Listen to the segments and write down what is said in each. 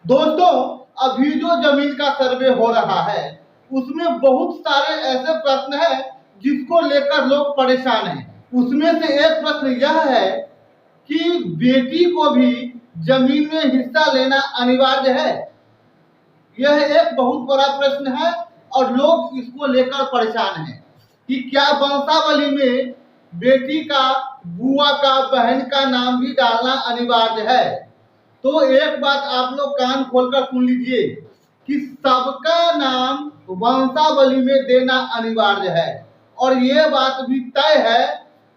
दोस्तों, अभी जो जमीन का सर्वे हो रहा है उसमें बहुत सारे ऐसे प्रश्न हैं जिसको लेकर लोग परेशान हैं। उसमें से एक प्रश्न यह है कि बेटी को भी जमीन में हिस्सा लेना अनिवार्य है। यह एक बहुत बड़ा प्रश्न है और लोग इसको लेकर परेशान हैं कि क्या वंशावली में बेटी का, बुआ का, बहन का नाम भी डालना अनिवार्य है। तो एक बात आप लोग कान खोलकर सुन लीजिए कि सबका नाम वंशावली में देना अनिवार्य है और ये बात भी तय है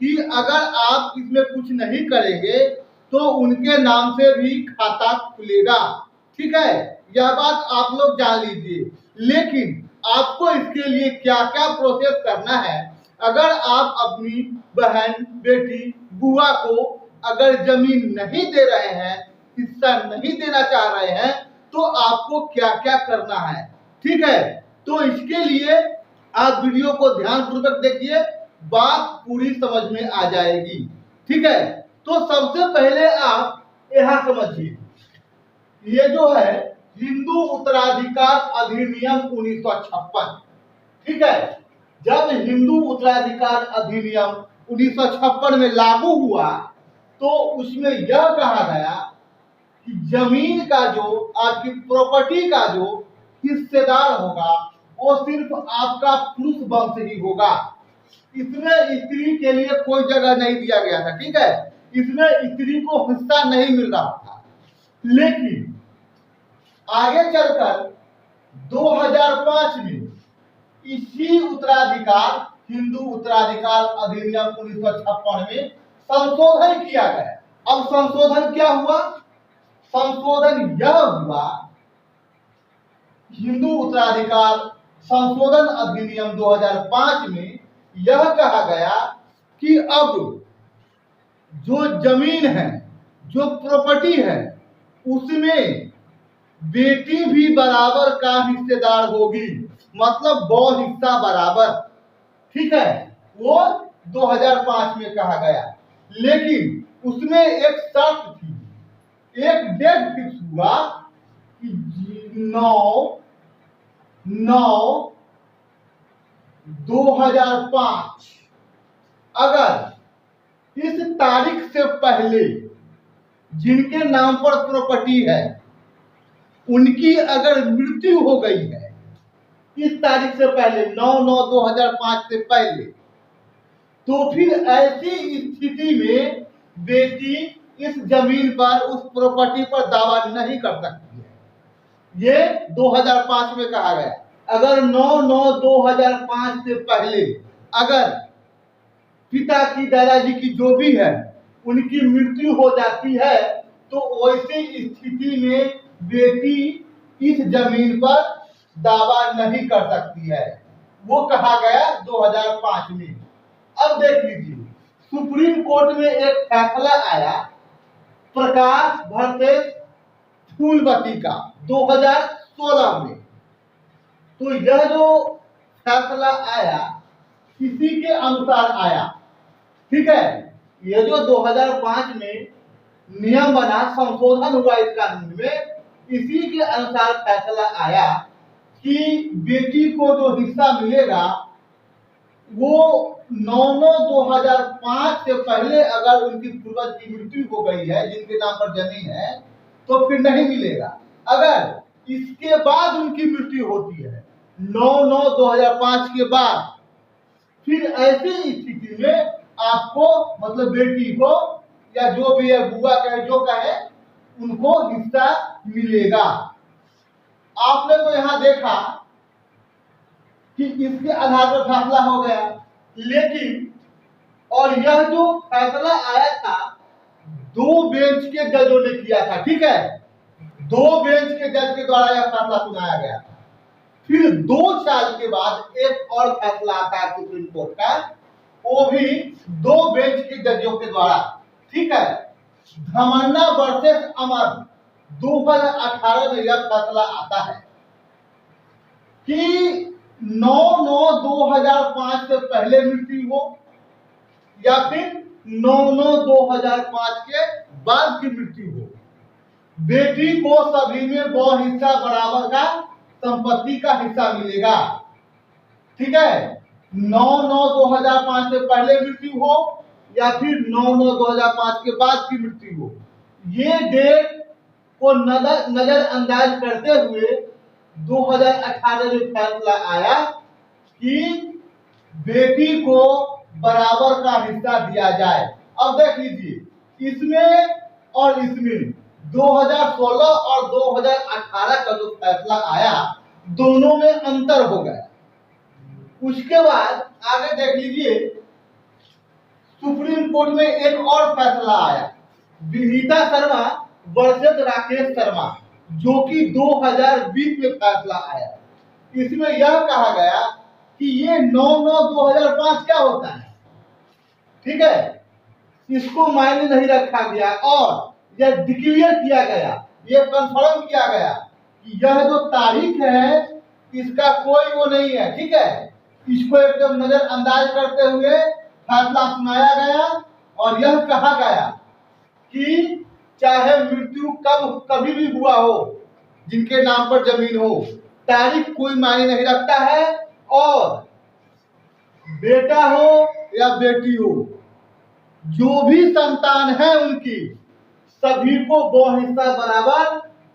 कि अगर आप इसमें कुछ नहीं करेंगे तो उनके नाम से भी खाता खुलेगा। ठीक है, यह बात आप लोग जान लीजिए। लेकिन आपको इसके लिए क्या क्या प्रोसेस करना है, अगर आप अपनी बहन, बेटी, बुआ को अगर जमीन नहीं दे रहे हैं, हिस्सा नहीं देना चाह रहे हैं, तो आपको क्या क्या करना है। ठीक है, तो इसके लिए आप वीडियो को ध्यानपूर्वक देखिए, बात पूरी समझ में आ जाएगी। ठीक है, तो सबसे पहले आप यहां समझिए, ये जो है हिंदू उत्तराधिकार अधिनियम 1956। ठीक है, जब हिंदू उत्तराधिकार अधिनियम 1956 में लागू हुआ तो उसमें यह कहा गया कि जमीन का जो आपकी प्रॉपर्टी का जो हिस्सेदार होगा वो सिर्फ आपका पुरुष वंश ही होगा। इसमें स्त्री के लिए कोई जगह नहीं दिया गया था। ठीक है, इसमें स्त्री को हिस्सा नहीं मिल रहा था। लेकिन आगे चलकर 2005 में इसी उत्तराधिकार, हिंदू उत्तराधिकार अधिनियम 1956 में संशोधन किया गया। अब संशोधन क्या हुआ? संशोधन यह हुआ, हिंदू उत्तराधिकार संशोधन अधिनियम 2005 में यह कहा गया कि अब जो जमीन है, जो प्रॉपर्टी है, उसमें बेटी भी बराबर का हिस्सेदार होगी, मतलब वो हिस्सा बराबर। ठीक है, वो 2005 में कहा गया। लेकिन उसमें एक शर्त थी, एक डेट फिक्स हुआ कि 9/9/2005, अगर इस तारीख से पहले जिनके नाम पर प्रॉपर्टी है उनकी अगर मृत्यु हो गई है, इस तारीख से पहले 9/9/2005 से पहले, तो फिर ऐसी स्थिति में बेटी इस जमीन पर, उस प्रॉपर्टी पर दावा नहीं कर सकती है। ये 2005 में कहा गया। अगर 9/9/2005 से पहले अगर पिता की, दादाजी की, जो भी है, उनकी मृत्यु हो जाती है तो वैसी स्थिति में बेटी इस जमीन पर दावा नहीं कर सकती है। वो कहा गया 2005 में। अब देख लीजिए, सुप्रीम कोर्ट में एक फैसला आया प्रकाश वर्सेस फूलवती का 2016 में। तो यह जो फैसला आया इसी के अनुसार आया। ठीक है, ये जो 2005 में नियम बना, संशोधन हुआ इस कानून में, इसी के अनुसार फैसला आया कि बेटी को जो हिस्सा मिलेगा वो 9/9/2005 से पहले अगर उनकी पूर्वज की मृत्यु हो गई है, जिनके नाम पर जमीन है, तो फिर नहीं मिलेगा। अगर इसके बाद उनकी मृत्यु होती है 9/9/2005 के बाद, फिर ऐसी स्थिति में आपको, मतलब बेटी को या जो भी है, बुआ कहे, जो कहे, उनको हिस्सा मिलेगा। आपने तो यहां देखा कि इसके आधार पर फैसला हो गया। लेकिन और यह जो फैसला आया था 2 बेंच के जजों ने किया था। ठीक है, 2 बेंच के जज के द्वारा यह फैसला सुनाया गया था। फिर 2 साल के बाद एक और फैसला आता है सुप्रीम कोर्ट का, वो भी 2 बेंच के जजों के द्वारा। ठीक है, धमन्ना वर्सेस अमर 2018 में यह फैसला आता है कि 9/9/2005 से पहले मृत्यु हो या फिर 9/9/2005 के बाद की मृत्यु हो, बेटी को सभी में 2 हिस्सा बराबर का संपत्ति का हिस्सा मिलेगा। ठीक है, 9/9/2005 से पहले मृत्यु हो या फिर 9/9/2005 के बाद की मृत्यु हो, ये डेट को नजरअंदाज करते हुए 2018 में फैसला आया कि बेटी को बराबर का हिस्सा दिया जाए। अब देख लीजिए, इसमें और इसमें 2016 और 2018 का जो फैसला आया, दोनों में अंतर हो गया। उसके बाद आगे देख लीजिए, सुप्रीम कोर्ट में एक और फैसला आया, विनीता शर्मा वर्सेस राकेश शर्मा, जो कि 2020 में फैसला आया। इसमें यह कहा गया कि ये 9/9/2005 क्या होता है, ठीक है, इसको मायने नहीं रखा गया और यह डिक्लेयर किया गया, यह कंफर्म किया गया कि यह जो तारीख है इसका कोई वो नहीं है। ठीक है, इसको एकदम नजरअंदाज करते हुए फैसला सुनाया गया और यह कहा गया कि चाहे मृत्यु कभी भी हुआ हो, जिनके नाम पर जमीन हो, तारीख कोई मायने नहीं रखता है और बेटा हो या बेटी हो, जो भी संतान है उनकी, सभी को 2 हिस्सा बराबर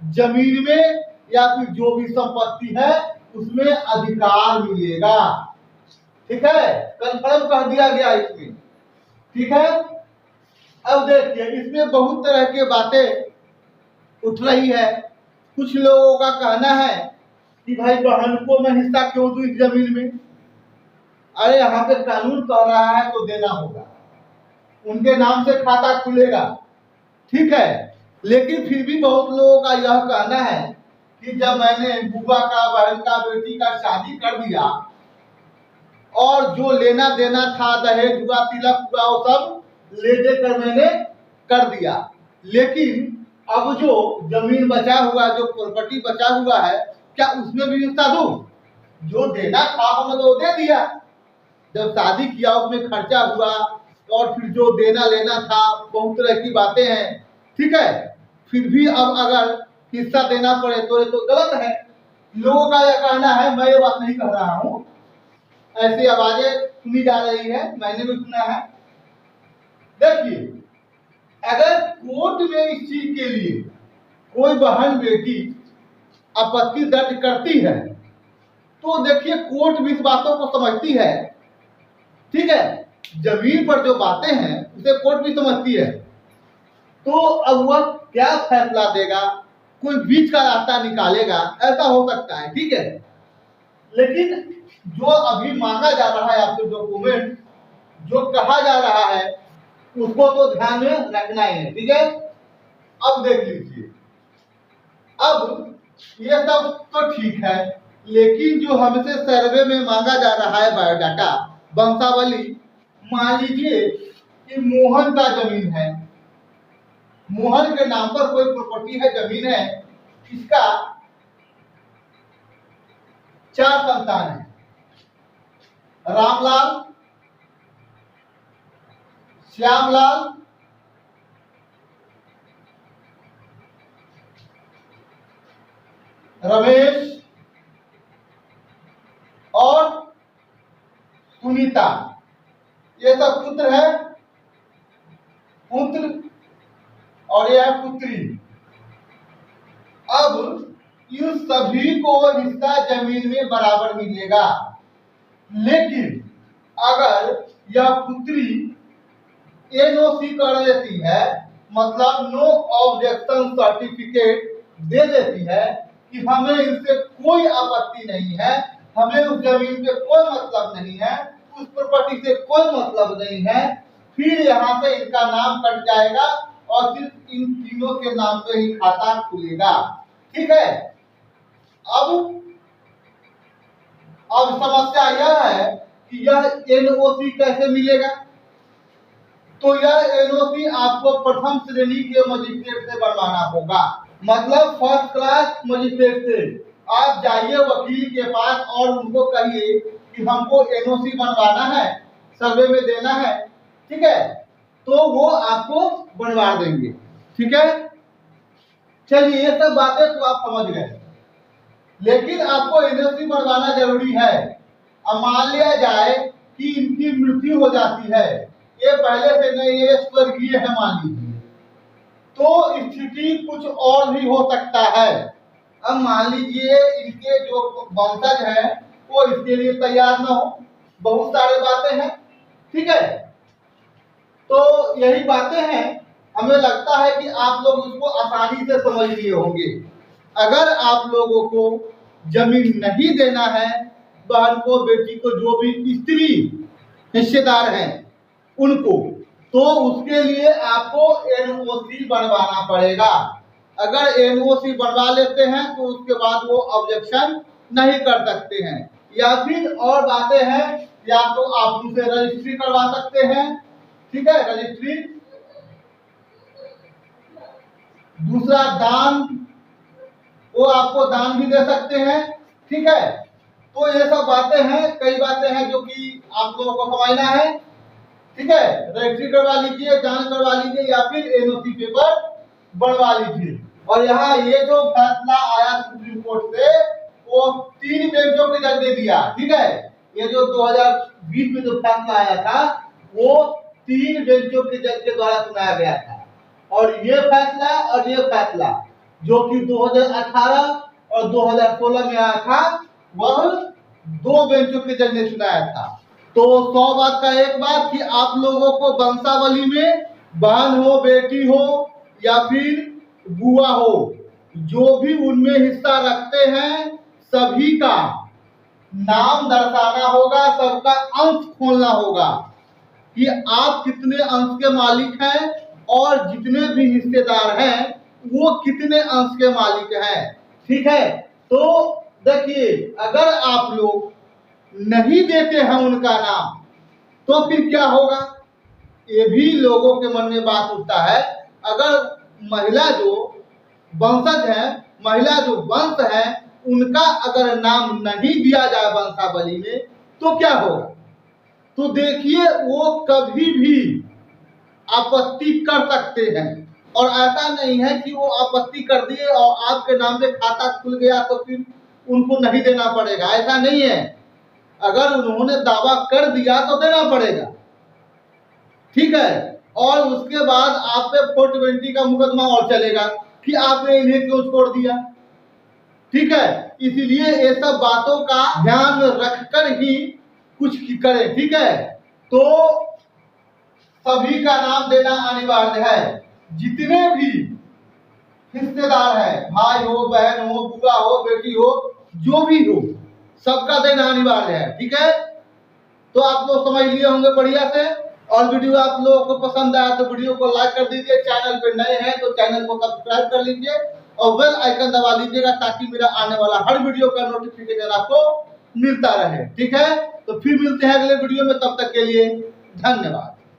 जमीन में या फिर जो भी संपत्ति है उसमें अधिकार मिलेगा। ठीक है, कंफर्म कर दिया गया इसमें। ठीक है, अब देखिए, इसमें बहुत तरह की बातें उठ रही है। कुछ लोगों का कहना है कि भाई बहन को मैं हिस्सा क्यों दूं इस जमीन में, अरे यहाँ पे कानून कह रहा है तो देना होगा, उनके नाम से खाता खुलेगा। ठीक है, लेकिन फिर भी बहुत लोगों का यह कहना है कि जब मैंने बुआ का, बहन का, बेटी का शादी कर दिया और जो लेना देना था, दहेज हुआ, तिलक हुआ, वो सब ले देकर मैंने कर दिया, लेकिन अब जो जमीन बचा हुआ, जो प्रॉपर्टी बचा हुआ है, क्या उसमें भी हिस्सा दूं? जो देना था हमने तो दे दिया, जब शादी किया उसमें खर्चा हुआ और फिर जो देना लेना था, बहुत तरह की बातें हैं। ठीक है, फिर भी अब अगर हिस्सा देना पड़े तो ये तो गलत है। लोगों का यह कहना है, मैं ये बात नहीं कह रहा हूं, ऐसी आवाजें सुनी जा रही है, मैंने भी सुना है। देखिए, अगर कोर्ट में इस चीज के लिए कोई बहन बेटी आपत्ति दर्ज करती है तो देखिए कोर्ट भी इस बातों को समझती है। ठीक है, जमीन पर जो बातें हैं उसे कोर्ट भी समझती है, तो अब वह क्या फैसला देगा, कोई बीच का रास्ता निकालेगा, ऐसा हो सकता है। ठीक है, लेकिन जो अभी मांगा जा रहा है आपसे डॉक्यूमेंट, जो कहा जा रहा है, उसको तो ध्यान में रखना ही है। ठीक है, अब देख लीजिए, अब ये सब तो ठीक है, लेकिन जो हमसे सर्वे में मांगा जा रहा है बायोडाटा, वंशावली, मान लीजिए कि मोहन का जमीन है, मोहन के नाम पर कोई प्रॉपर्टी है, जमीन है, इसका 4 संतान है, रामलाल, श्यामलाल, रमेश और सुनीता, ये सब पुत्र है, पुत्र, और यह पुत्री। अब इन सभी को हिस्सा जमीन में बराबर मिलेगा, लेकिन अगर यह पुत्री एनओसी कर देती है, मतलब नो ऑब्जेक्शन सर्टिफिकेट दे देती है कि हमें इससे कोई आपत्ति नहीं है, हमें उस जमीन से कोई मतलब नहीं है, उस प्रॉपर्टी से कोई मतलब नहीं है, फिर यहाँ से इनका नाम कट जाएगा और सिर्फ इन तीनों के नाम पे ही खाता खुलेगा। ठीक है, अब समस्या यह है कि यह एनओसी कैसे मिलेगा। तो यह एनओसी आपको प्रथम श्रेणी के मजिस्ट्रेट से बनवाना होगा, मतलब फर्स्ट क्लास मजिस्ट्रेट से। आप जाइए वकील के पास और उनको कहिए कि हमको एनओसी बनवाना है, सर्वे में देना है। ठीक है, तो वो आपको बनवा देंगे। ठीक है, चलिए ये सब बातें तो आप समझ गए, लेकिन आपको एनओसी बढ़वाना जरूरी है। अब मान लिया जाए कि इनकी मृत्यु हो जाती है, ये पहले से नहीं, ये स्वर्गीय है मान लीजिए, तो स्थिति कुछ और भी हो सकता है। अब मान लीजिए इनके जो वंशज है वो इसके लिए तैयार ना हो, बहुत सारे बातें हैं, ठीक है। तो यही बातें हैं, हमें लगता है कि आप लोग इसको आसानी से समझ लिए होंगे। अगर आप लोगों को जमीन नहीं देना है, बहन को, बेटी को, जो भी स्त्री हिस्सेदार हैं उनको, तो उसके लिए आपको एनओसी बनवाना पड़ेगा। अगर एनओसी बनवा लेते हैं तो उसके बाद वो ऑब्जेक्शन नहीं कर सकते हैं। या फिर और बातें हैं, या तो आप उसे रजिस्ट्री करवा सकते हैं, ठीक है, रजिस्ट्री। दूसरा दान, वो आपको दान भी दे सकते हैं, ठीक है। तो ये सब बातें हैं, कई बातें हैं जो कि आप लोगों को समझना है, ठीक है। रजिस्ट्री करवा लीजिए, दान करवा लीजिए, या फिर एनओसी पेपर बनवा लीजिए। और यहाँ ये जो फैसला आया सुप्रीम कोर्ट से, वो 3 बेंचों के जज ने दिया, ठीक है। ये जो 2020 में जो फैसला आया था वो 3 बेंचों के जज के द्वारा सुनाया गया था। और ये फैसला और ये फैसला जो कि 2018 और 2016 में आया था, वह 2 बेंचों के जज ने सुनाया था। तो 100 बात का एक बात कि आप लोगों को वंशावली में बहन हो, बेटी हो या फिर बुआ हो, जो भी उनमें हिस्सा रखते हैं सभी का नाम दर्शाना होगा, सबका अंश खोलना होगा कि आप कितने अंश के मालिक हैं और जितने भी हिस्सेदार हैं वो कितने अंश के मालिक हैं, ठीक है। तो देखिए, अगर आप लोग नहीं देते हैं उनका नाम तो फिर क्या होगा, ये भी लोगों के मन में बात उठता है। अगर महिला जो वंशज है, महिला जो वंश है, उनका अगर नाम नहीं दिया जाए वंशावली में तो क्या होगा। तो देखिए, वो कभी भी आपत्ति कर सकते हैं, और ऐसा नहीं है कि वो आपत्ति कर दिए और आपके नाम पे खाता खुल गया तो फिर उनको नहीं देना पड़ेगा, ऐसा नहीं है। अगर उन्होंने दावा कर दिया तो देना पड़ेगा, ठीक है। और उसके बाद आप पे 420 का मुकदमा और चलेगा कि आपने इन्हें क्यों छोड़ दिया, ठीक है। इसीलिए ये सब बातों का ध्यान रखकर ही कुछ करें, ठीक है। तो सभी का नाम देना अनिवार्य है, जितने भी हिस्सेदार हैं, भाई हो, बहन हो, बुआ हो, बेटी हो, जो भी हो, सबका देना अनिवार्य है, ठीक है। तो आप लोग समझ लिए होंगे बढ़िया से। और वीडियो आप लोगों को पसंद आया तो वीडियो को लाइक कर दीजिए, चैनल पे नए हैं तो चैनल को सब्सक्राइब कर लीजिए और बेल आइकन दबा लीजिएगा ताकि मेरा आने वाला हर वीडियो का नोटिफिकेशन आपको मिलता रहे, ठीक है। तो फिर मिलते हैं अगले वीडियो में, तब तक के लिए धन्यवाद।